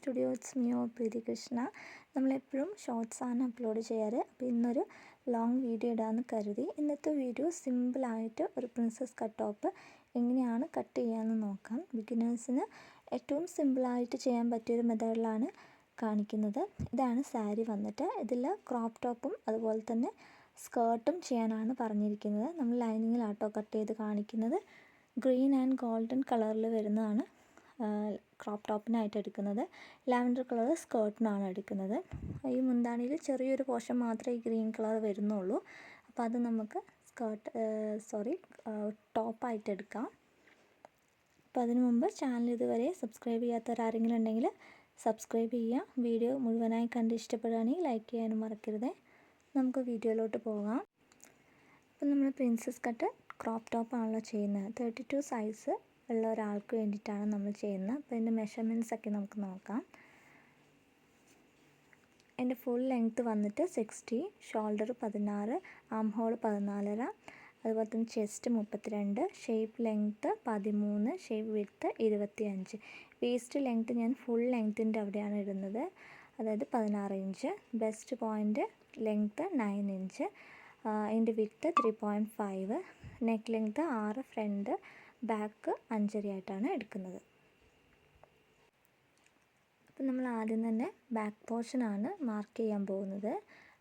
Studio. It's me പ്രീതി കൃഷ്ണ. നമ്മളെപ്പോഴും ഷോർട്സാണ് upload ചെയ്യാറ്. അപ്പോൾ ഇന്നൊരു ലോങ് വീഡിയോ ഇടാമെന്ന് കരുതി. ഇന്നത്തെ വീഡിയോ സിമ്പിളായിട്ട് ഒരു പ്രിൻസസ് കട്ട് ടോപ്പ് എങ്ങനെയാണ് കട്ട് ചെയ്യാമെന്ന് നോക്കാം. ബിഗിനേഴ്സിന് ഏറ്റവും സിമ്പിളായിട്ട് ചെയ്യാൻ പറ്റിയൊരു മെത്തേഡിലാണ് കാണിക്കുന്നത്. ഇതാണ് സാരി വന്നിട്ട്. ഇതിൽ ക്രോപ്പ് ടോപ്പും അതുപോലെ തന്നെ സ്കേർട്ടും ചെയ്യാനാണ് പറഞ്ഞിരിക്കുന്നത്. നമ്മൾ ലൈനിങ്ങിലാട്ടോ കട്ട് ചെയ്ത് കാണിക്കുന്നത്. ഗ്രീൻ ആൻഡ് ഗോൾഡൻ കളറിൽ വരുന്നതാണ് ക്രോപ്പ് ടോപ്പിനായിട്ട് എടുക്കുന്നത്. ലാവൻഡർ കളർ സ്കേർട്ടിനാണ് എടുക്കുന്നത്. ഈ മുന്താണിയിൽ ചെറിയൊരു പോർഷൻ മാത്രമേ ഈ ഗ്രീൻ കളർ വരുന്നുള്ളൂ. അപ്പോൾ അത് നമുക്ക് ടോപ്പായിട്ട് എടുക്കാം. അപ്പോൾ അതിനു മുമ്പ് ചാനൽ ഇതുവരെ സബ്സ്ക്രൈബ് ചെയ്യാത്തവരാരെങ്കിലും ഉണ്ടെങ്കിൽ സബ്സ്ക്രൈബ് ചെയ്യുക. വീഡിയോ മുഴുവനായി കണ്ട് ഇഷ്ടപ്പെടുകയാണെങ്കിൽ ലൈക്ക് ചെയ്യാനും മറക്കരുത്. നമുക്ക് വീഡിയോയിലോട്ട് പോകാം. അപ്പോൾ നമ്മൾ പ്രിൻസസ് കട്ട് ക്രോപ്പ് ടോപ്പാണല്ലോ ചെയ്യുന്നത്. 32 സൈസ് ഉള്ള ഒരാൾക്ക് വേണ്ടിയിട്ടാണ് നമ്മൾ ചെയ്യുന്നത്. അപ്പോൾ ഇതിൻ്റെ മെഷർമെൻറ്റ്സ് ഒക്കെ നമുക്ക് നോക്കാം. എൻ്റെ ഫുൾ ലെങ്ത്ത് വന്നിട്ട് 60, ഷോൾഡർ 16, ആം ഹോൾ 14.5, അതുപോലെ തന്നെ chest 32, shape length 13, shape width 25. Waist length ഞാൻ ഫുൾ ലെങ്ത്തിൻ്റെ അവിടെയാണ് ഇടുന്നത്, അതായത് 16 inch. Bust point length 9 inch. അതിൻ്റെ width 3.5. Neck length 6, front back 5.5 ആയിട്ടാണ് എടുക്കുന്നത്. അപ്പം നമ്മൾ ആദ്യം തന്നെ ബാക്ക് പോർഷനാണ് മാർക്ക് ചെയ്യാൻ പോകുന്നത്.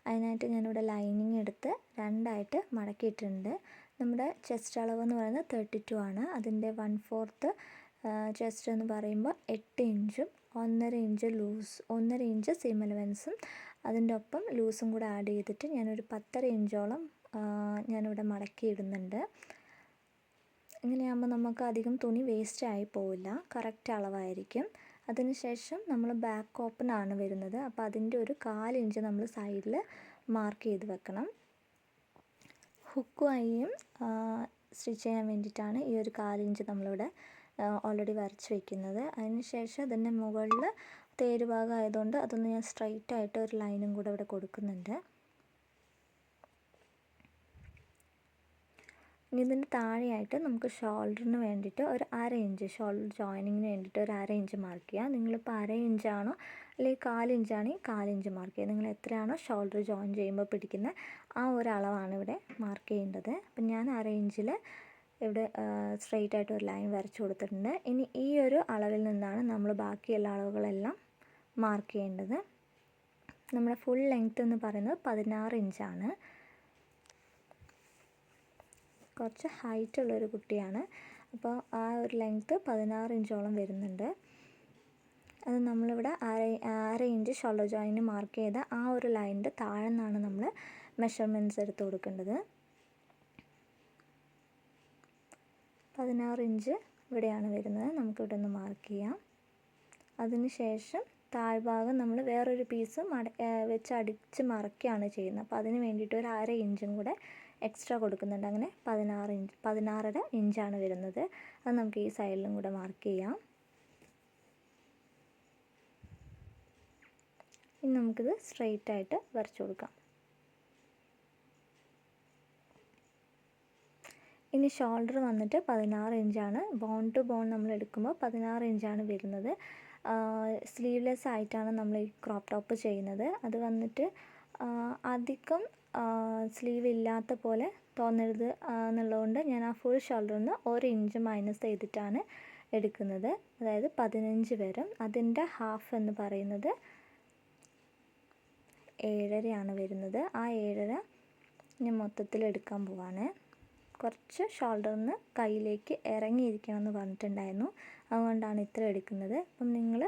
അതിനായിട്ട് ഞാനിവിടെ ലൈനിങ് എടുത്ത് രണ്ടായിട്ട് മടക്കിയിട്ടുണ്ട്. നമ്മുടെ ചെസ്റ്റ് അളവെന്ന് പറയുന്നത് 32 ആണ്. അതിൻ്റെ 1/4 ചെസ്റ്റ് എന്ന് പറയുമ്പോൾ 8 ഇഞ്ചും 1.5 ഇഞ്ച് ലൂസ്, 1.5 ഇഞ്ച് സീം അലവൻസും അതിൻ്റെ ഒപ്പം ലൂസും കൂടെ ആഡ് ചെയ്തിട്ട് ഞാനൊരു 10.5 ഇഞ്ചോളം ഞാനിവിടെ മടക്കിയിടുന്നുണ്ട്. ഇങ്ങനെയാകുമ്പോൾ നമുക്ക് അധികം തുണി വേസ്റ്റ് ആയി പോവില്ല, കറക്റ്റ് അളവായിരിക്കും. അതിനുശേഷം നമ്മൾ ബാക്ക് ഓപ്പണാണ് വരുന്നത്. അപ്പോൾ അതിൻ്റെ ഒരു 1/4 ഇഞ്ച് നമ്മൾ സൈഡിൽ മാർക്ക് ചെയ്ത് വെക്കണം. ഹുക്കും ഐയും സ്റ്റിച്ച് ചെയ്യാൻ വേണ്ടിയിട്ടാണ് ഈ ഒരു 1/4 ഇഞ്ച് നമ്മളിവിടെ ഓൾറെഡി വരച്ച് വയ്ക്കുന്നത്. അതിനുശേഷം അതിൻ്റെ മുകളിൽ തേര് ഭാഗം ആയതുകൊണ്ട് അതൊന്ന് ഞാൻ സ്ട്രൈറ്റ് ആയിട്ട് ഒരു ലൈനും കൂടെ ഇവിടെ കൊടുക്കുന്നുണ്ട്. ഇനി ഇതിൻ്റെ താഴെയായിട്ട് നമുക്ക് ഷോൾഡറിന് വേണ്ടിയിട്ട് ഒരു 1/2 ഇഞ്ച്, ഷോൾഡർ ജോയിനിങ്ങിന് വേണ്ടിയിട്ട് ഒരു 1/2 ഇഞ്ച് മാർക്ക് ചെയ്യുക. നിങ്ങളിപ്പോൾ 1/2 ഇഞ്ചാണോ അല്ലെങ്കിൽ 1/4 ഇഞ്ചാണെങ്കിൽ 1/4 ഇഞ്ച് മാർക്ക് ചെയ്യുക. നിങ്ങൾ എത്രയാണോ ഷോൾഡർ ജോയിൻ ചെയ്യുമ്പോൾ പിടിക്കുന്ന ആ ഒരു അളവാണ് ഇവിടെ മാർക്ക് ചെയ്യേണ്ടത്. അപ്പം ഞാൻ 1/2 ഇഞ്ചിൽ ഇവിടെ സ്ട്രെയിറ്റ് ആയിട്ട് ഒരു ലൈൻ വരച്ച് കൊടുത്തിട്ടുണ്ട്. ഇനി ഈ ഒരു അളവിൽ നിന്നാണ് നമ്മൾ ബാക്കിയുള്ള അളവുകളെല്ലാം മാർക്ക് ചെയ്യേണ്ടത്. നമ്മുടെ ഫുൾ ലെങ്ത്ത് എന്ന് പറയുന്നത് 16 ഇഞ്ചാണ്. കുറച്ച് ഹൈറ്റുള്ളൊരു കുട്ടിയാണ്. അപ്പോൾ ആ ഒരു ലെങ്ത്ത് 16 ഇഞ്ചോളം വരുന്നുണ്ട്. അത് നമ്മളിവിടെ 1/2 ഇഞ്ച് ഷോൾഡർ ജോയിന് മാർക്ക് ചെയ്ത ആ ഒരു ലൈനിൻ്റെ താഴെ നിന്നാണ് നമ്മൾ മെഷർമെൻറ്റ്സ് എടുത്ത് കൊടുക്കേണ്ടത്. 16 ഇഞ്ച് ഇവിടെയാണ് വരുന്നത്. നമുക്കിവിടെ ഒന്ന് മാർക്ക് ചെയ്യാം. അതിനുശേഷം താഴ്ഭാഗം നമ്മൾ വേറൊരു പീസ് വെച്ച് അടിച്ച് മറക്കുകയാണ് ചെയ്യുന്നത്. അപ്പോൾ അതിന് വേണ്ടിയിട്ട് ഒരു 1/2 ഇഞ്ചും കൂടെ എക്സ്ട്രാ കൊടുക്കുന്നുണ്ട്. അങ്ങനെ 16.5 ഇഞ്ചാണ് വരുന്നത്. അത് നമുക്ക് ഈ സൈഡിലും കൂടെ മാർക്ക് ചെയ്യാം. ഇനി നമുക്കിത് സ്ട്രെയിറ്റ് ആയിട്ട് വരച്ചു കൊടുക്കാം. ഇനി ഷോൾഡർ വന്നിട്ട് 16 ഇഞ്ചാണ്. ബോൺ ടു ബോൺ നമ്മൾ എടുക്കുമ്പോൾ 16 ഇഞ്ചാണ് വരുന്നത്. സ്ലീവ്ലെസ് ആയിട്ടാണ് നമ്മൾ ഈ ക്രോപ്പ് ടോപ്പ് ചെയ്യുന്നത്. അത് വന്നിട്ട് അധികം സ്ലീവ് ഇല്ലാത്ത പോലെ തോന്നരുത് എന്നുള്ളതുകൊണ്ട് ഞാൻ ആ ഫുൾ ഷോൾഡറിൽ നിന്ന് 1 ഇഞ്ച് മൈനസ് ചെയ്തിട്ടാണ് എടുക്കുന്നത്. അതായത് 15 വരും. അതിൻ്റെ ഹാഫ് എന്ന് പറയുന്നത് 7.5 വരുന്നത്. ആ 7.5 ഞാൻ മൊത്തത്തിൽ എടുക്കാൻ പോവാണ്. കുറച്ച് ഷോൾഡറിൽ നിന്ന് കയ്യിലേക്ക് ഇറങ്ങിയിരിക്കണം എന്ന് പറഞ്ഞിട്ടുണ്ടായിരുന്നു, അതുകൊണ്ടാണ് ഇത്ര എടുക്കുന്നത്. അപ്പം നിങ്ങൾ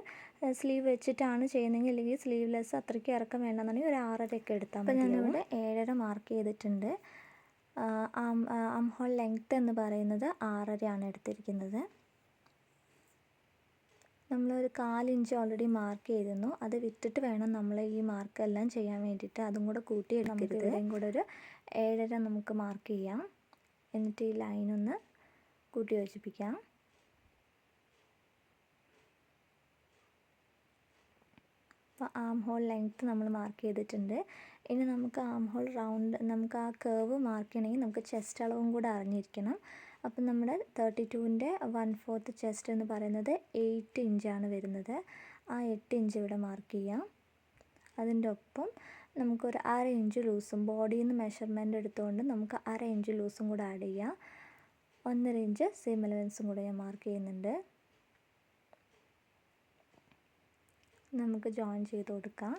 സ്ലീവ് വെച്ചിട്ടാണ് ചെയ്യുന്നതെങ്കിൽ അല്ലെങ്കിൽ സ്ലീവ്ലെസ് അത്രയ്ക്ക് ഇറക്കം വേണമെന്നുണ്ടെങ്കിൽ ഒരു 6.5 എടുത്താൽ മതി. അപ്പോൾ ഞാനിവിടെ 7.5 മാർക്ക് ചെയ്തിട്ടുണ്ട്. ആം ഹോൾ ലെങ്ത്ത് എന്ന് പറയുന്നത് 6.5 എടുത്തിരിക്കുന്നത്. നമ്മളൊരു 1/4 ഇഞ്ച് ഓൾറെഡി മാർക്ക് ചെയ്തിരുന്നു. അത് വിട്ടിട്ട് വേണം നമ്മൾ ഈ മാർക്കെല്ലാം ചെയ്യാൻ വേണ്ടിയിട്ട്. അതും കൂടെ കൂട്ടി എടുക്കരുത്. ഇവിടെയും കൂടെ ഒരു 7.5 നമുക്ക് മാർക്ക് ചെയ്യാം. എന്നിട്ട് ഈ ലൈനൊന്ന് കൂട്ടി യോജിപ്പിക്കാം. അപ്പോൾ ആം ഹോൾ ലെങ്ത്ത് നമ്മൾ മാർക്ക് ചെയ്തിട്ടുണ്ട്. ഇനി നമുക്ക് ആം ഹോൾ റൗണ്ട്, നമുക്ക് ആ കേർവ് മാർക്ക് ചെയ്യണമെങ്കിൽ നമുക്ക് ചെസ്റ്റ് അളവും കൂടെ അറിഞ്ഞിരിക്കണം. അപ്പം നമ്മുടെ 32ൻ്റെ 1/4 ചെസ്റ്റ് എന്ന് പറയുന്നത് 8 ഇഞ്ചാണ് വരുന്നത്. ആ 8 ഇഞ്ച് ഇവിടെ മാർക്ക് ചെയ്യാം. അതിൻ്റെ ഒപ്പം നമുക്കൊരു 1/2 ഇഞ്ച് ലൂസും ബോഡിയിൽ നിന്ന് മെഷർമെൻറ്റ് എടുത്തുകൊണ്ട് നമുക്ക് 1/2 ഇഞ്ച് ലൂസും കൂടെ ആഡ് ചെയ്യാം. 1.5 ഇഞ്ച് സീം അലവൻസും കൂടെ ഞാൻ മാർക്ക് ചെയ്യുന്നുണ്ട്. നമുക്ക് ജോയിൻ ചെയ്ത് കൊടുക്കാം.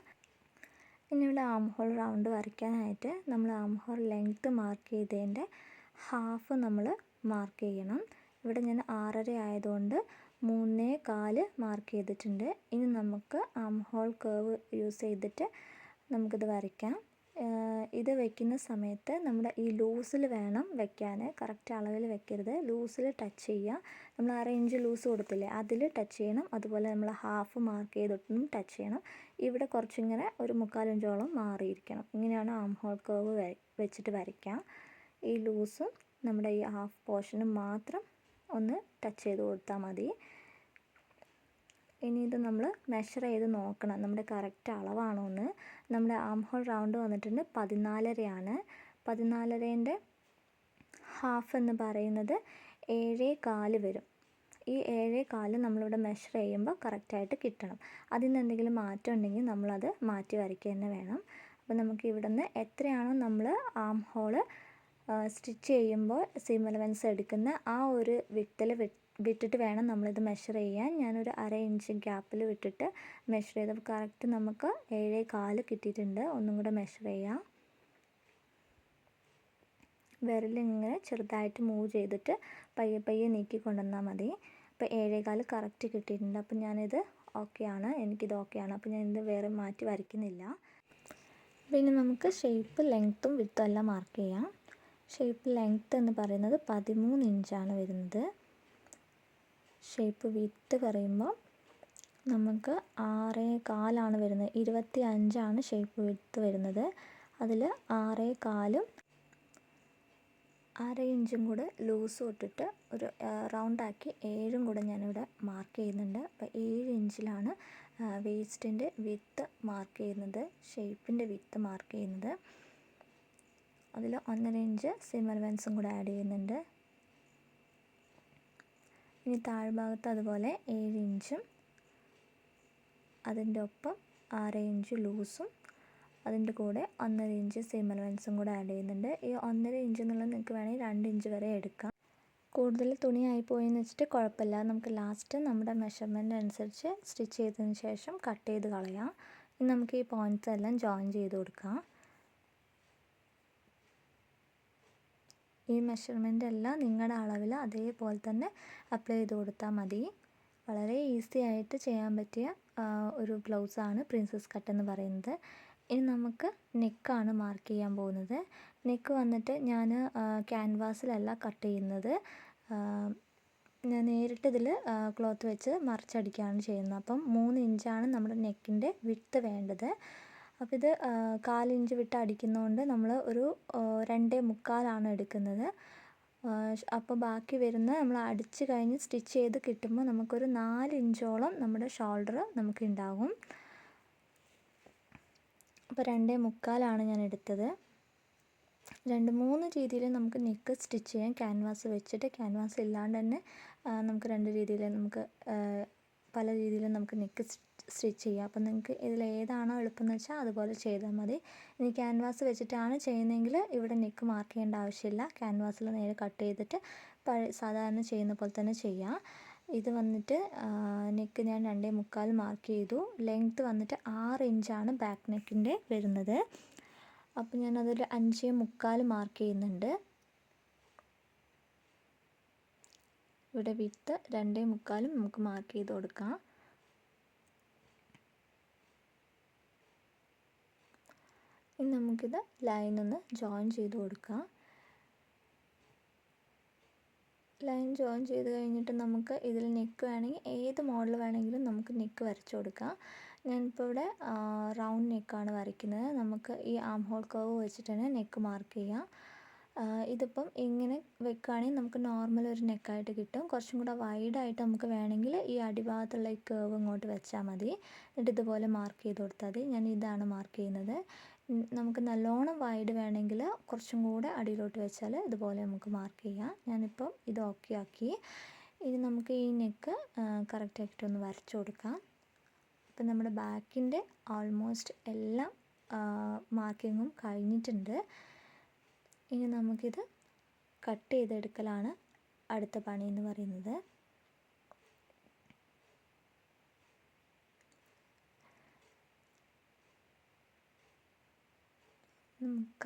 ഇനി ഇവിടെ ആം ഹോൾ റൗണ്ട് വരയ്ക്കാനായിട്ട് നമ്മൾ ആം ഹോൾ ലെങ്ത്ത് മാർക്ക് ചെയ്തതിൻ്റെ ഹാഫ് നമ്മൾ മാർക്ക് ചെയ്യണം. ഇവിടെ ഞാൻ 6.5 ആയതുകൊണ്ട് 3.25 മാർക്ക് ചെയ്തിട്ടുണ്ട്. ഇനി നമുക്ക് ആം ഹോൾ കർവ് യൂസ് ചെയ്തിട്ട് നമുക്കിത് വരയ്ക്കാം. ഇത് വയ്ക്കുന്ന സമയത്ത് നമ്മുടെ ഈ ലൂസിൽ വേണം വയ്ക്കാൻ, കറക്റ്റ് അളവിൽ വെക്കരുത്. ലൂസിൽ ടച്ച് ചെയ്യുക. നമ്മൾ 1/2 ഇഞ്ച് ലൂസ് കൊടുത്തില്ലേ, അതിൽ ടച്ച് ചെയ്യണം. അതുപോലെ നമ്മൾ ഹാഫ് മാർക്ക് ചെയ്തിട്ടും ടച്ച് ചെയ്യണം. ഇവിടെ കുറച്ചിങ്ങനെ ഒരു 1/4 ഇഞ്ചോളം മാറിയിരിക്കണം. ഇങ്ങനെയാണ് ആം ഹോൾ കർവ് വെച്ചിട്ട് വരയ്ക്കാം. ഈ ലൂസും നമ്മുടെ ഈ ഹാഫ് പോർഷനും മാത്രം ഒന്ന് ടച്ച് ചെയ്ത് കൊടുത്താൽ മതി. ഇനി ഇത് നമ്മൾ മെഷർ ചെയ്ത് നോക്കണം നമ്മുടെ കറക്റ്റ് അളവാണോ എന്ന്. നമ്മുടെ ആം ഹോൾ റൗണ്ട് വന്നിട്ടുണ്ട് 14.5 14.5ൻ്റെ ഹാഫ് എന്ന് പറയുന്നത് 7.25 വരും. ഈ 7.25 നമ്മളിവിടെ മെഷർ ചെയ്യുമ്പോൾ കറക്റ്റായിട്ട് കിട്ടണം. അതിൽ നിന്ന് എന്തെങ്കിലും മാറ്റം ഉണ്ടെങ്കിൽ നമ്മളത് മാറ്റി വരയ്ക്കുക തന്നെ വേണം. അപ്പോൾ നമുക്ക് ഇവിടെ നിന്ന് എത്രയാണോ നമ്മൾ ആം ഹോള് സ്റ്റിച്ച് ചെയ്യുമ്പോൾ സീം അലവൻസ് എടുക്കുന്ന ആ ഒരു വിട്ടിൽ വിട്ടിട്ട് വേണം നമ്മളിത് മെഷർ ചെയ്യാൻ. ഞാനൊരു 1/2 ഇഞ്ച് ഗ്യാപ്പിൽ വിട്ടിട്ട് മെഷർ ചെയ്തപ്പോൾ കറക്റ്റ് നമുക്ക് 7.25 കിട്ടിയിട്ടുണ്ട്. ഒന്നും കൂടെ മെഷർ ചെയ്യാം. വിരലിങ്ങനെ ചെറുതായിട്ട് മൂവ് ചെയ്തിട്ട് പയ്യെ പയ്യെ നീക്കി കൊണ്ടുവന്നാൽ മതി. അപ്പോൾ 7.25 കറക്റ്റ് കിട്ടിയിട്ടുണ്ട്. അപ്പോൾ ഞാനിത് ഓക്കെയാണ്, എനിക്കിത് ഓക്കെയാണ്. അപ്പോൾ ഞാനിത് വേറെ മാറ്റി വരയ്ക്കുന്നില്ല. പിന്നെ നമുക്ക് ഷേപ്പ് ലെങ്ത്തും വിഡ്ത്തും എല്ലാം മാർക്ക് ചെയ്യാം. ഷേപ്പ് ലെങ്ത്ത് എന്ന് പറയുന്നത് 13 ഇഞ്ചാണ് വരുന്നത്. ഷേപ്പ് വിഡ്ത്ത് പറയുമ്പോൾ നമുക്ക് 6.25 വരുന്നത്. 25 ഷേപ്പ് വിഡ്ത്ത് വരുന്നത്. അതിൽ 6.25 1/2 ഇഞ്ചും കൂടെ ലൂസ് ഇട്ടിട്ട് ഒരു റൗണ്ടാക്കി 7 കൂടെ ഞാനിവിടെ മാർക്ക് ചെയ്യുന്നുണ്ട്. അപ്പോൾ 7 ഇഞ്ചിലാണ് വേസ്റ്റിൻ്റെ വിഡ്ത്ത് മാർക്ക് ചെയ്യുന്നത്, ഷേപ്പിൻ്റെ വിഡ്ത്ത് മാർക്ക് ചെയ്യുന്നത്. അതിൽ 1.5 ഇഞ്ച് സീം അലവൻസും കൂടെ ആഡ് ചെയ്യുന്നുണ്ട്. ഇനി താഴ്ഭാഗത്ത് അതുപോലെ 7 ഇഞ്ചും അതിൻ്റെ ഒപ്പം 6 ഇഞ്ച് ലൂസും അതിൻ്റെ കൂടെ 1.5 ഇഞ്ച് സീം അലവൻസും കൂടെ ആഡ് ചെയ്യുന്നുണ്ട്. ഈ 1.5 ഇഞ്ച് എന്നുള്ളത് നിങ്ങൾക്ക് വേണമെങ്കിൽ 2 ഇഞ്ച് വരെ എടുക്കാം. കൂടുതൽ തുണിയായി പോയെന്ന് വെച്ചിട്ട് കുഴപ്പമില്ല. നമുക്ക് ലാസ്റ്റ് നമ്മുടെ മെഷർമെൻറ്റ് അനുസരിച്ച് സ്റ്റിച്ച് ചെയ്തതിന് ശേഷം കട്ട് ചെയ്ത് കളയാം. ഇനി നമുക്ക് ഈ പോയിൻറ്റ്സ് എല്ലാം ജോയിൻ ചെയ്ത് കൊടുക്കാം. ഈ മെഷർമെൻ്റ് എല്ലാം നിങ്ങളുടെ അളവിൽ അതേപോലെ തന്നെ അപ്ലൈ ചെയ്ത് കൊടുത്താൽ മതി. വളരെ ഈസി ആയിട്ട് ചെയ്യാൻ പറ്റിയ ഒരു ബ്ലൗസാണ് പ്രിൻസസ് കട്ട് എന്ന് പറയുന്നത്. ഇനി നമുക്ക് നെക്കാണ് മാർക്ക് ചെയ്യാൻ പോകുന്നത്. നെക്ക് വന്നിട്ട് ഞാൻ ക്യാൻവാസിലല്ല കട്ട് ചെയ്യുന്നത്. ഞാൻ നേരിട്ട് ഇതിൽ ക്ലോത്ത് വെച്ച് മറിച്ചടിക്കുകയാണ് ചെയ്യുന്നത്. അപ്പം 3 ഇഞ്ചാണ് നമ്മുടെ നെക്കിൻ്റെ വിഡ്ത്ത് വേണ്ടത്. അപ്പോൾ ഇത് 1/4 ഇഞ്ച് വിട്ട് അടിക്കുന്നതുകൊണ്ട് നമ്മൾ ഒരു 2.25 എടുക്കുന്നത്. അപ്പോൾ ബാക്കി വരുന്ന നമ്മൾ അടിച്ച് കഴിഞ്ഞ് സ്റ്റിച്ച് ചെയ്ത് കിട്ടുമ്പോൾ നമുക്കൊരു 4 ഇഞ്ചോളം നമ്മുടെ ഷോൾഡർ നമുക്ക് ഉണ്ടാകും. അപ്പോൾ 2.25 ഞാൻ എടുത്തത്. 2-3 രീതിയിൽ നമുക്ക് നെക്ക് സ്റ്റിച്ച് ചെയ്യാം. ക്യാൻവാസ് വെച്ചിട്ട്, ക്യാൻവാസ് ഇല്ലാണ്ട് തന്നെ നമുക്ക് 2 രീതിയിൽ നമുക്ക് പല രീതിയിലും നമുക്ക് നെക്ക് സ്റ്റിച്ച് ചെയ്യാം. അപ്പോൾ നിങ്ങൾക്ക് ഇതിൽ ഏതാണോ എളുപ്പമെന്ന് വെച്ചാൽ അതുപോലെ ചെയ്താൽ മതി. ഇനി ക്യാൻവാസ് വെച്ചിട്ടാണ് ചെയ്യുന്നതെങ്കിൽ ഇവിടെ നെക്ക് മാർക്ക് ചെയ്യേണ്ട ആവശ്യമില്ല. ക്യാൻവാസിൽ നേരെ കട്ട് ചെയ്തിട്ട് സാധാരണ ചെയ്യുന്ന പോലെ തന്നെ ചെയ്യാം. ഇത് വന്നിട്ട് നെക്ക് ഞാൻ 2.25 മാർക്ക് ചെയ്തു. ലെങ്ത്ത് വന്നിട്ട് 6 ഇഞ്ചാണ് ബാക്ക് നെക്കിൻ്റെ വരുന്നത്. അപ്പോൾ ഞാനതൊരു 5.25 മാർക്ക് ചെയ്യുന്നുണ്ട്. ഇവിടെ വിഡ്ത്ത് 2.25 നമുക്ക് മാർക്ക് ചെയ്ത് കൊടുക്കാം. ഇനി നമുക്കിത് ലൈനൊന്ന് ജോയിൻ ചെയ്ത് കൊടുക്കാം. ലൈൻ ജോയിൻ ചെയ്ത് കഴിഞ്ഞിട്ട് നമുക്ക് ഇതിൽ നെക്ക് വേണമെങ്കിൽ ഏത് മോഡൽ വേണമെങ്കിലും നമുക്ക് നെക്ക് വരച്ചു കൊടുക്കാം. ഞാനിപ്പോൾ ഇവിടെ റൗണ്ട് നെക്കാണ് വരയ്ക്കുന്നത്. നമുക്ക് ഈ ആം ഹോൾ കർവ് വെച്ചിട്ട് തന്നെ നെക്ക് മാർക്ക് ചെയ്യാം. ഇതിപ്പം ഇങ്ങനെ വെക്കുകയാണെങ്കിൽ നമുക്ക് നോർമൽ ഒരു നെക്കായിട്ട് കിട്ടും. കുറച്ചും കൂടെ വൈഡായിട്ട് നമുക്ക് വേണമെങ്കിൽ ഈ അടിഭാഗത്തുള്ള ഈ കർവ് ഇങ്ങോട്ട് വെച്ചാൽ മതി. എന്നിട്ട് ഇതുപോലെ മാർക്ക് ചെയ്ത് കൊടുത്താൽ മതി. ഞാൻ ഇതാണ് മാർക്ക് ചെയ്യുന്നത്. നമുക്ക് നല്ലോണം വൈഡ് വേണമെങ്കിൽ കുറച്ചും കൂടെ അടിയിലോട്ട് വെച്ചാൽ ഇതുപോലെ നമുക്ക് മാർക്ക് ചെയ്യാം. ഞാനിപ്പം ഇത് ഓക്കെ ആക്കി. ഇനി നമുക്ക് ഈ നെക്ക് കറക്റ്റായിട്ടൊന്ന് വരച്ചു കൊടുക്കാം. അപ്പം നമ്മുടെ ബാക്കിൻ്റെ ഓൾമോസ്റ്റ് എല്ലാം മാർക്കിങ്ങും കഴിഞ്ഞിട്ടുണ്ട്. ഇനി നമുക്കിത് കട്ട് ചെയ്തെടുക്കലാണ് അടുത്ത പണി എന്ന് പറയുന്നത്.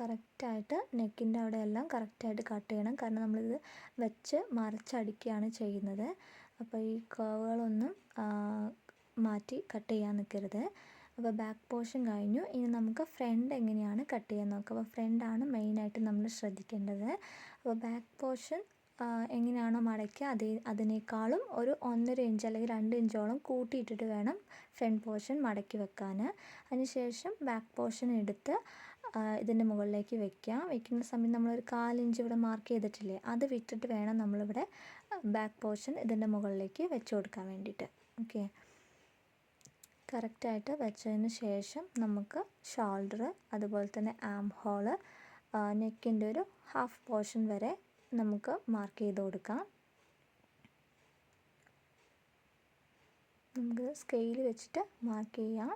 കറക്റ്റായിട്ട് നെക്കിൻ്റെ അവിടെ എല്ലാം കറക്റ്റായിട്ട് കട്ട് ചെയ്യണം. കാരണം നമ്മളിത് വെച്ച് മറിച്ചടിക്കുകയാണ് ചെയ്യുന്നത്. അപ്പോൾ ഈ കർവുകളൊന്നും മാറ്റി കട്ട് ചെയ്യാൻ നിൽക്കരുത്. അപ്പോൾ ബാക്ക് പോർഷൻ കഴിഞ്ഞു. ഇനി നമുക്ക് ഫ്രണ്ട് എങ്ങനെയാണ് കട്ട് ചെയ്യാൻ നോക്കാം. അപ്പോൾ ഫ്രണ്ടാണ് മെയിനായിട്ട് നമ്മൾ ശ്രദ്ധിക്കേണ്ടത്. അപ്പോൾ ബാക്ക് പോർഷൻ എങ്ങനെയാണോ മടക്കുക അതിനേക്കാളും ഒരു 1.5 ഇഞ്ച് അല്ലെങ്കിൽ 2 ഇഞ്ചോളം കൂട്ടിയിട്ടിട്ട് വേണം ഫ്രണ്ട് പോർഷൻ മടക്കി വെക്കാൻ. അതിനുശേഷം ബാക്ക് പോർഷൻ എടുത്ത് ഇതിൻ്റെ മുകളിലേക്ക് വയ്ക്കുന്ന സമയം നമ്മളൊരു 1/4 ഇഞ്ച് ഇവിടെ മാർക്ക് ചെയ്തിട്ടില്ലേ, അത് വിട്ടിട്ട് വേണം നമ്മളിവിടെ ബാക്ക് പോർഷൻ ഇതിൻ്റെ മുകളിലേക്ക് വെച്ച് കൊടുക്കാൻ വേണ്ടിയിട്ട്. ഓക്കെ, കറക്റ്റായിട്ട് വെച്ചതിന് ശേഷം നമുക്ക് ഷോൾഡർ, അതുപോലെ തന്നെ ആം ഹോള്, നെക്കിൻ്റെ ഒരു ഹാഫ് പോർഷൻ വരെ നമുക്ക് മാർക്ക് ചെയ്ത് കൊടുക്കാം. നമുക്ക് സ്കെയിൽ വെച്ചിട്ട് മാർക്ക് ചെയ്യാം.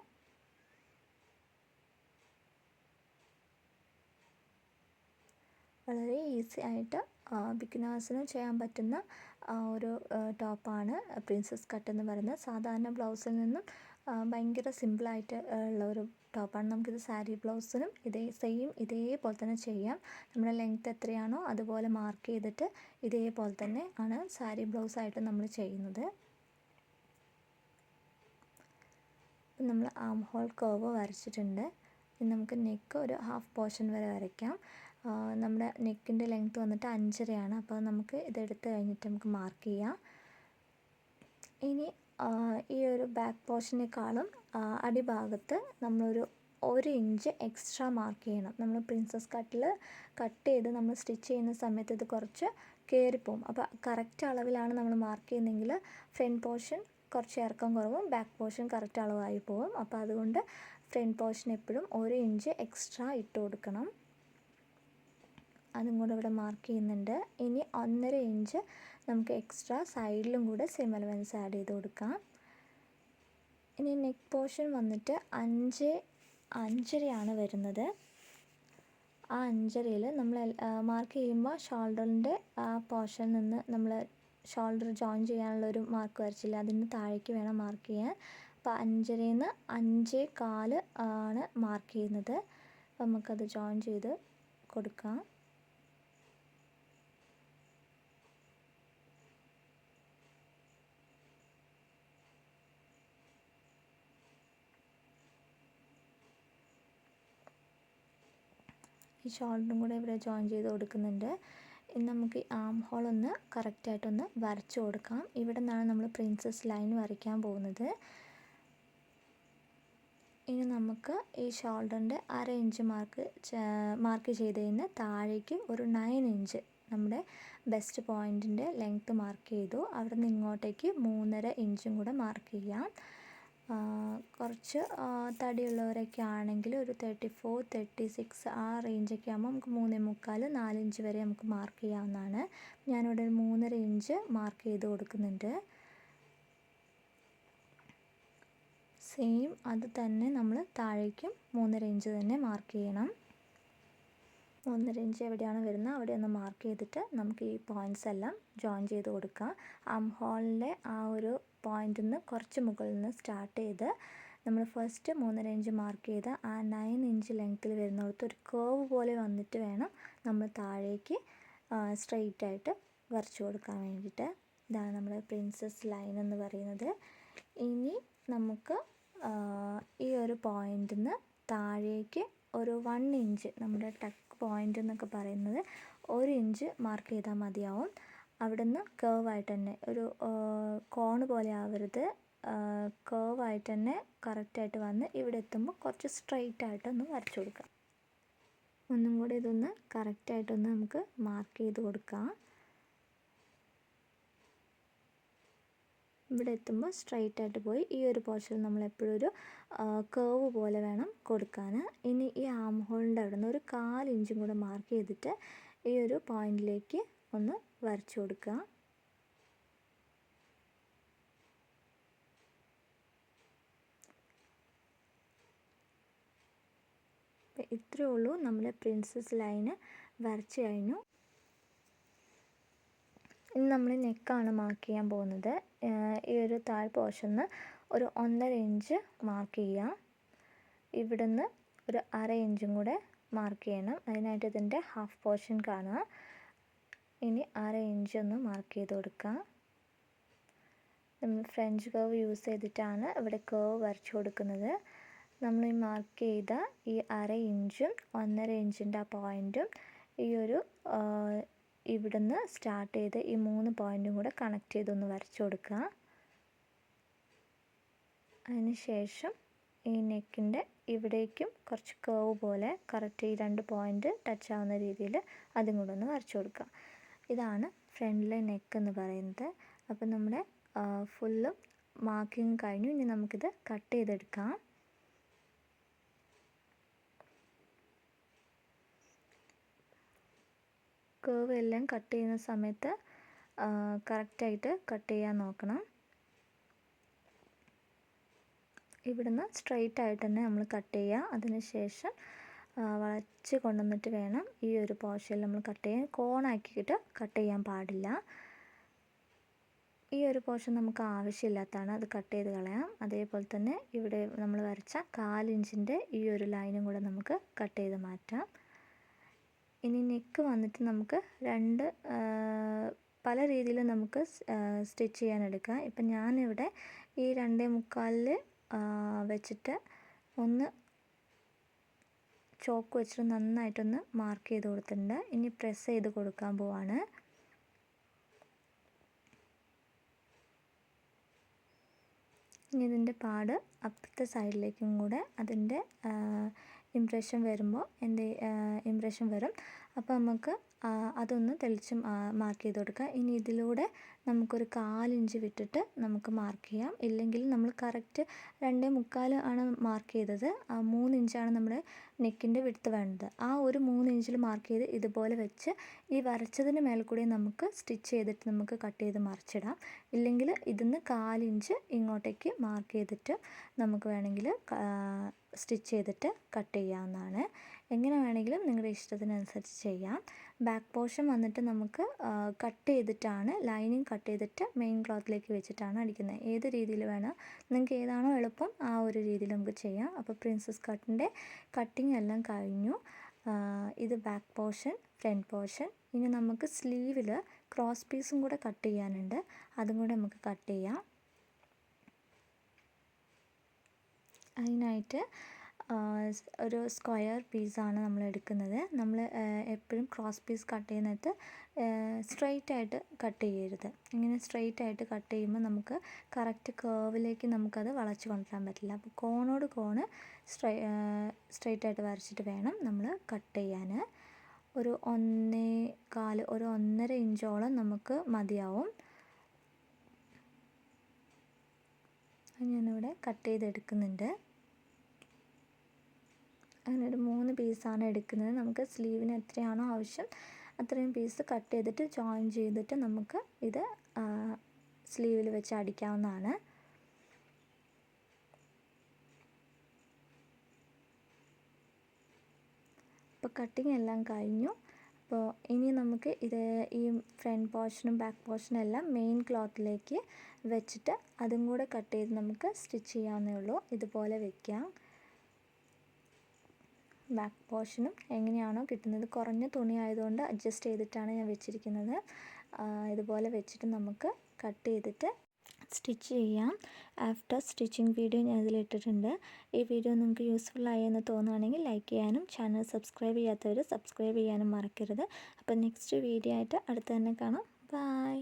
വളരെ ഈസി ആയിട്ട് ബിഗിനേഴ്സിനും ചെയ്യാൻ പറ്റുന്ന ഒരു ടോപ്പാണ് പ്രിൻസസ് കട്ട് എന്ന് പറയുന്നത്. സാധാരണ ബ്ലൗസിൽ നിന്നും ഭയങ്കര സിമ്പിളായിട്ട് ഉള്ള ഒരു ടോപ്പാണ്. നമുക്കിത് സാരി ബ്ലൗസിനും ഇതേപോലെ തന്നെ ചെയ്യാം. നമ്മുടെ ലെങ്ത്ത് എത്രയാണോ അതുപോലെ മാർക്ക് ചെയ്തിട്ട് ഇതേപോലെ തന്നെ ആണ് സാരി ബ്ലൗസായിട്ട് നമ്മൾ ചെയ്യുന്നത്. നമ്മൾ ആം ഹോൾ കർവ് വരച്ചിട്ടുണ്ട്. ഇനി നമുക്ക് നെക്ക് ഒരു ഹാഫ് പോർഷൻ വരെ വരയ്ക്കാം. നമ്മുടെ നെക്കിൻ്റെ ലെങ്ത്ത് വന്നിട്ട് 5.5 അപ്പോൾ നമുക്ക് ഇതെടുത്ത് കഴിഞ്ഞിട്ട് നമുക്ക് മാർക്ക് ചെയ്യാം. ഇനി ഈ ഒരു ബാക്ക് പോർഷനേക്കാളും അടിഭാഗത്ത് നമ്മളൊരു 1 ഇഞ്ച് എക്സ്ട്രാ മാർക്ക് ചെയ്യണം. നമ്മൾ പ്രിൻസസ് കട്ട് ചെയ്ത് നമ്മൾ സ്റ്റിച്ച് ചെയ്യുന്ന സമയത്ത് ഇത് കുറച്ച് കയറിപ്പോവും. അപ്പോൾ കറക്റ്റ് അളവിലാണ് നമ്മൾ മാർക്ക് ചെയ്യുന്നതെങ്കിൽ ഫ്രണ്ട് പോർഷൻ കുറച്ച് ഇറക്കം കുറവും ബാക്ക് പോർഷൻ കറക്റ്റ് അളവായി പോവും. അപ്പോൾ അതുകൊണ്ട് ഫ്രണ്ട് പോർഷൻ എപ്പോഴും 1 ഇഞ്ച് എക്സ്ട്രാ ഇട്ട് കൊടുക്കണം. അതും കൂടെ ഇവിടെ മാർക്ക് ചെയ്യുന്നുണ്ട്. ഇനി 1.5 ഇഞ്ച് നമുക്ക് എക്സ്ട്രാ സൈഡിലും കൂടെ സെയിം അലവൻസ് ആഡ് ചെയ്ത് കൊടുക്കാം. ഇനി നെക്ക് പോർഷൻ വന്നിട്ട് 5.5 വരുന്നത്. ആ 5.5-ൽ നമ്മൾ മാർക്ക് ചെയ്യുമ്പോൾ ഷോൾഡറിൻ്റെ ആ പോർഷനിൽ നിന്ന് നമ്മൾ ഷോൾഡർ ജോയിൻ ചെയ്യാനുള്ളൊരു മാർക്ക് വരച്ചില്ല, അതിന് താഴേക്ക് വേണം മാർക്ക് ചെയ്യാൻ. അപ്പോൾ 5.5-ന്ന് 5.25 ആണ് മാർക്ക് ചെയ്യുന്നത്. അപ്പോൾ നമുക്കത് ജോയിൻ ചെയ്ത് കൊടുക്കാം. ഈ ഷോൾഡറും കൂടെ ഇവിടെ ജോയിൻ ചെയ്ത് കൊടുക്കുന്നുണ്ട്. ഇനി നമുക്ക് ഈ ആം ഹോൾ ഒന്ന് കറക്റ്റായിട്ടൊന്ന് വരച്ചു കൊടുക്കാം. ഇവിടെ നിന്നാണ് നമ്മൾ പ്രിൻസസ് ലൈൻ വരയ്ക്കാൻ പോകുന്നത്. ഇനി നമുക്ക് ഈ ഷോൾഡറിൻ്റെ 1/2 ഇഞ്ച് മാർക്ക് ചെയ്തതിന് താഴേക്ക് ഒരു 9 ഇഞ്ച് നമ്മുടെ ബെസ്റ്റ് പോയിൻറ്റിൻ്റെ ലെങ്ത്ത് മാർക്ക് ചെയ്തു. അവിടെ നിന്ന് ഇങ്ങോട്ടേക്ക് 3.5 ഇഞ്ചും കൂടെ മാർക്ക് ചെയ്യാം. കുറച്ച് തടിയുള്ളവരൊക്കെ ആണെങ്കിൽ ഒരു 34, 36 ആ റേഞ്ചൊക്കെ ആകുമ്പോൾ നമുക്ക് 3.25, 4 ഇഞ്ച് വരെ നമുക്ക് മാർക്ക് ചെയ്യാവുന്നതാണ്. ഞാനിവിടെ ഒരു 3.5 ഇഞ്ച് മാർക്ക് ചെയ്ത് കൊടുക്കുന്നുണ്ട്. സെയിം അത് തന്നെ നമ്മൾ താഴേക്കും 3.5 ഇഞ്ച് തന്നെ മാർക്ക് ചെയ്യണം. 1.5 ഇഞ്ച് എവിടെയാണ് വരുന്നത് അവിടെ ഒന്ന് മാർക്ക് ചെയ്തിട്ട് നമുക്ക് ഈ പോയിൻറ്റ്സ് എല്ലാം ജോയിൻ ചെയ്ത് കൊടുക്കാം. ആം ഹോളിലെ ആ ഒരു പോയിൻറ്റിൽ നിന്ന് കുറച്ച് മുകളിൽ നിന്ന് സ്റ്റാർട്ട് ചെയ്ത് നമ്മൾ ഫസ്റ്റ് 3.5 ഇഞ്ച് മാർക്ക് ചെയ്ത ആ 9 ഇഞ്ച് ലെങ്ത്തിൽ വരുന്നിടത്ത് ഒരു കേർവ് പോലെ വന്നിട്ട് വേണം നമ്മൾ താഴേക്ക് സ്ട്രെയിറ്റ് ആയിട്ട് വരച്ചു കൊടുക്കാൻ വേണ്ടിയിട്ട്. ഇതാണ് നമ്മുടെ പ്രിൻസസ് ലൈൻ എന്ന് പറയുന്നത്. ഇനി നമുക്ക് ഈ ഒരു പോയിൻറ്റിൽ നിന്ന് താഴേക്ക് ഒരു 1 ഇഞ്ച് നമ്മുടെ ടക്ക് പോയിൻ്റ് എന്നൊക്കെ പറയുന്നത് 1 ഇഞ്ച് മാർക്ക് ചെയ്താൽ മതിയാവും. അവിടെ നിന്ന് കേർവായിട്ട് തന്നെ ഒരു കോണ് പോലെ ആവരുത്, കേർവായിട്ട് തന്നെ കറക്റ്റായിട്ട് വന്ന് ഇവിടെ എത്തുമ്പോൾ കുറച്ച് സ്ട്രെയിറ്റ് ആയിട്ടൊന്ന് വരച്ചു കൊടുക്കാം. ഒന്നും കൂടി ഇതൊന്ന് കറക്റ്റായിട്ടൊന്ന് നമുക്ക് മാർക്ക് ചെയ്ത് കൊടുക്കാം. ഇവിടെ എത്തുമ്പോൾ സ്ട്രെയിറ്റ് ആയിട്ട് പോയി ഈ ഒരു പോർഷനിൽ നമ്മൾ എപ്പോഴും ഒരു കേർവ് പോലെ വേണം കൊടുക്കാൻ. ഇനി ഈ ആം ഹോളിൻ്റെ അവിടെ നിന്ന് ഒരു 1/4 ഇഞ്ചും കൂടെ മാർക്ക് ചെയ്തിട്ട് ഈ ഒരു പോയിൻറ്റിലേക്ക് ഒന്ന് വരച്ചു കൊടുക്കുക. ഇത്രയേ ഉള്ളൂ, നമ്മുടെ പ്രിൻസസ് ലൈന് വരച്ച് കഴിഞ്ഞു. ഇനി നമ്മൾ നെക്കാണ് മാർക്ക് ചെയ്യാൻ പോകുന്നത്. ഈ ഒരു താഴ് പോർഷന്ന് ഒരു 1.5 ഇഞ്ച് മാർക്ക് ചെയ്യുക. ഇവിടുന്ന് ഒരു 1/2 ഇഞ്ചും കൂടെ മാർക്ക് ചെയ്യണം. അതിനായിട്ട് ഇതിൻ്റെ ഹാഫ് പോർഷൻ കാണുക. ഇനി 1/2 ഇഞ്ച് ഒന്ന് മാർക്ക് ചെയ്ത് കൊടുക്കുക. നമ്മൾ ഫ്രഞ്ച് കർവ് യൂസ് ചെയ്തിട്ടാണ് ഇവിടെ കർവ് വരച്ചു കൊടുക്കുന്നത്. നമ്മൾ ഈ മാർക്ക് ചെയ്ത ഈ 1/2 ഇഞ്ചും 1.5 ഇഞ്ചിൻ്റെ ആ പോയിൻറ്റും ഈ ഒരു ഇവിടുന്ന് സ്റ്റാർട്ട് ചെയ്ത് ഈ 3 പോയിൻറ്റും കൂടെ കണക്ട് ചെയ്തൊന്ന് വരച്ചു കൊടുക്കുക. അതിന് ശേഷം ഈ നെക്കിൻ്റെ ഇവിടേക്കും കുറച്ച് കർവ് പോലെ കറക്റ്റ് ഈ 2 പോയിൻറ്റ് ടച്ച് ആവുന്ന രീതിയിൽ അതും കൂടെ ഒന്ന് വരച്ചു കൊടുക്കുക. ഇതാണ് ഫ്രണ്ടിലെ നെക്ക് എന്ന് പറയുന്നത്. അപ്പോൾ നമ്മുടെ ഫുള്ളും മാർക്കിങ് കഴിഞ്ഞു. ഇനി നമുക്കിത് കട്ട് ചെയ്തെടുക്കാം. കർവ് എല്ലാം കട്ട് ചെയ്യുന്ന സമയത്ത് കറക്റ്റായിട്ട് കട്ട് ചെയ്യാൻ നോക്കണം. ഇവിടുന്ന് സ്ട്രെയിറ്റ് ആയിട്ട് തന്നെ നമ്മൾ കട്ട് ചെയ്യുക. അതിനുശേഷം വളച്ച് കൊണ്ടുവന്നിട്ട് വേണം ഈ ഒരു പോർഷനിൽ നമ്മൾ കട്ട് ചെയ്യാൻ. കോണാക്കിയിട്ട് കട്ട് ചെയ്യാൻ പാടില്ല. ഈ ഒരു പോർഷൻ നമുക്ക് ആവശ്യമില്ലാത്തതാണ്, അത് കട്ട് ചെയ്ത് കളയാം. അതേപോലെ തന്നെ ഇവിടെ നമ്മൾ വരച്ച 1/4 ഇഞ്ചിൻ്റെ ഈ ഒരു ലൈനും കൂടെ നമുക്ക് കട്ട് ചെയ്ത് മാറ്റാം. ഇനി നെക്ക് വന്നിട്ട് നമുക്ക് പല രീതിയിൽ നമുക്ക് സ്റ്റിച്ച് ചെയ്യാൻ എടുക്കാം. ഇപ്പം ഞാനിവിടെ ഈ 2.25 വെച്ചിട്ട് ഒന്ന് ചോക്ക് വെച്ചിട്ട് നന്നായിട്ടൊന്ന് മാർക്ക് ചെയ്ത് കൊടുത്തിട്ടുണ്ട്. ഇനി പ്രസ് ചെയ്ത് കൊടുക്കാൻ പോവാണ്. ഇനി ഇതിൻ്റെ പാട് അപ്പുറത്തെ സൈഡിലേക്കും കൂടെ അതിൻ്റെ ഇംപ്രഷൻ വരുമ്പോൾ ഇംപ്രഷൻ വരും. അപ്പോൾ നമുക്ക് അതൊന്ന് തെളിച്ച് മാർക്ക് ചെയ്ത് കൊടുക്കുക. ഇനി ഇതിലൂടെ നമുക്കൊരു 1/4 ഇഞ്ച് വിട്ടിട്ട് നമുക്ക് മാർക്ക് ചെയ്യാം. ഇല്ലെങ്കിൽ നമ്മൾ കറക്റ്റ് 2.25 ആണ് മാർക്ക് ചെയ്തത്. 3 ഇഞ്ചാണ് നമ്മുടെ നെക്കിൻ്റെ വിഡ്ത്ത് വേണ്ടത്. ആ ഒരു 3 ഇഞ്ചിൽ മാർക്ക് ചെയ്ത് ഇതുപോലെ വെച്ച് ഈ വരച്ചതിന് മേലെ കൂടി നമുക്ക് സ്റ്റിച്ച് ചെയ്തിട്ട് നമുക്ക് കട്ട് ചെയ്ത് മറിച്ചിടാം. ഇല്ലെങ്കിൽ ഇതിന്ന് 1/4 ഇഞ്ച് ഇങ്ങോട്ടേക്ക് മാർക്ക് ചെയ്തിട്ട് നമുക്ക് വേണമെങ്കിൽ സ്റ്റിച്ച് ചെയ്തിട്ട് കട്ട് ചെയ്യാവുന്നതാണ്. എങ്ങനെ വേണമെങ്കിലും നിങ്ങളുടെ ഇഷ്ടത്തിനനുസരിച്ച് ചെയ്യാം. ബാക്ക് പോർഷൻ വന്നിട്ട് നമുക്ക് കട്ട് ചെയ്തിട്ടാണ്, ലൈനിങ് കട്ട് ചെയ്തിട്ട് മെയിൻ ക്ലോത്തിലേക്ക് വെച്ചിട്ടാണ് അടിക്കുന്നത്. ഏത് രീതിയിൽ വേണം, നിങ്ങൾക്ക് ഏതാണോ എളുപ്പം ആ ഒരു രീതിയിൽ നമുക്ക് ചെയ്യാം. അപ്പോൾ പ്രിൻസസ് കട്ടിൻ്റെ കട്ടിങ് എല്ലാം കഴിഞ്ഞു. ഇത് ബാക്ക് പോർഷൻ, ഫ്രണ്ട് പോർഷൻ. ഇനി നമുക്ക് സ്ലീവിൽ ക്രോസ് പീസും കൂടെ കട്ട് ചെയ്യാനുണ്ട്. അതും കൂടെ നമുക്ക് കട്ട് ചെയ്യാം. അതിനായിട്ട് ഒരു സ്ക്വയർ പീസാണ് നമ്മൾ എടുക്കുന്നത്. നമ്മൾ എപ്പോഴും ക്രോസ് പീസ് കട്ട് ചെയ്യുന്നത് സ്ട്രെയിറ്റ് ആയിട്ട് കട്ട് ചെയ്യരുത്. ഇങ്ങനെ സ്ട്രെയിറ്റ് ആയിട്ട് കട്ട് ചെയ്യുമ്പോൾ നമുക്ക് കറക്റ്റ് കർവിലേക്ക് നമുക്കത് വളച്ച് കൊണ്ടുവരാൻ പറ്റില്ല. അപ്പോൾ കോണോട് കോണ് സ്ട്രെയിറ്റ് ആയിട്ട് വരച്ചിട്ട് വേണം നമ്മൾ കട്ട് ചെയ്യാൻ. ഒരു 1.5 ഇഞ്ചോളം നമുക്ക് മതിയാവും. ഞാനിവിടെ കട്ട് ചെയ്തെടുക്കുന്നുണ്ട്. അങ്ങനെ ഒരു 3 പീസാണ് എടുക്കുന്നത്. നമുക്ക് സ്ലീവിന് എത്രയാണോ ആവശ്യം അത്രയും പീസ് കട്ട് ചെയ്തിട്ട് ജോയിൻ ചെയ്തിട്ട് നമുക്ക് ഇത് സ്ലീവിൽ വെച്ച് അടിക്കാവുന്നതാണ്. അപ്പോൾ കട്ടിങ് എല്ലാം കഴിഞ്ഞു. അപ്പോൾ ഇനി നമുക്ക് ഈ ഫ്രണ്ട് പോർഷനും ബാക്ക് പോർഷനും എല്ലാം മെയിൻ ക്ലോത്തിലേക്ക് വെച്ചിട്ട് അതും കൂടെ കട്ട് ചെയ്ത് നമുക്ക് സ്റ്റിച്ച് ചെയ്യാവുന്നേ ഉള്ളൂ. ഇതുപോലെ വയ്ക്കാം. ബാക്ക് പോർഷനും എങ്ങനെയാണോ കിട്ടുന്നത്, കുറഞ്ഞ തുണി ആയതുകൊണ്ട് അഡ്ജസ്റ്റ് ചെയ്തിട്ടാണ് ഞാൻ വെച്ചിരിക്കുന്നത്. ഇതുപോലെ വെച്ചിട്ട് നമുക്ക് കട്ട് ചെയ്തിട്ട് സ്റ്റിച്ച് ചെയ്യാം. ആഫ്റ്റർ സ്റ്റിച്ചിങ് വീഡിയോ ഞാൻ ഇതിലിട്ടിട്ടുണ്ട്. ഈ വീഡിയോ നിങ്ങൾക്ക് യൂസ്ഫുള്ളായി എന്ന് തോന്നുകയാണെങ്കിൽ ലൈക്ക് ചെയ്യാനും ചാനൽ സബ്സ്ക്രൈബ് ചെയ്യാത്തവർ സബ്സ്ക്രൈബ് ചെയ്യാനും മറക്കരുത്. അപ്പോൾ നെക്സ്റ്റ് വീഡിയോ ആയിട്ട് അടുത്ത് തന്നെ കാണാം. ബൈ.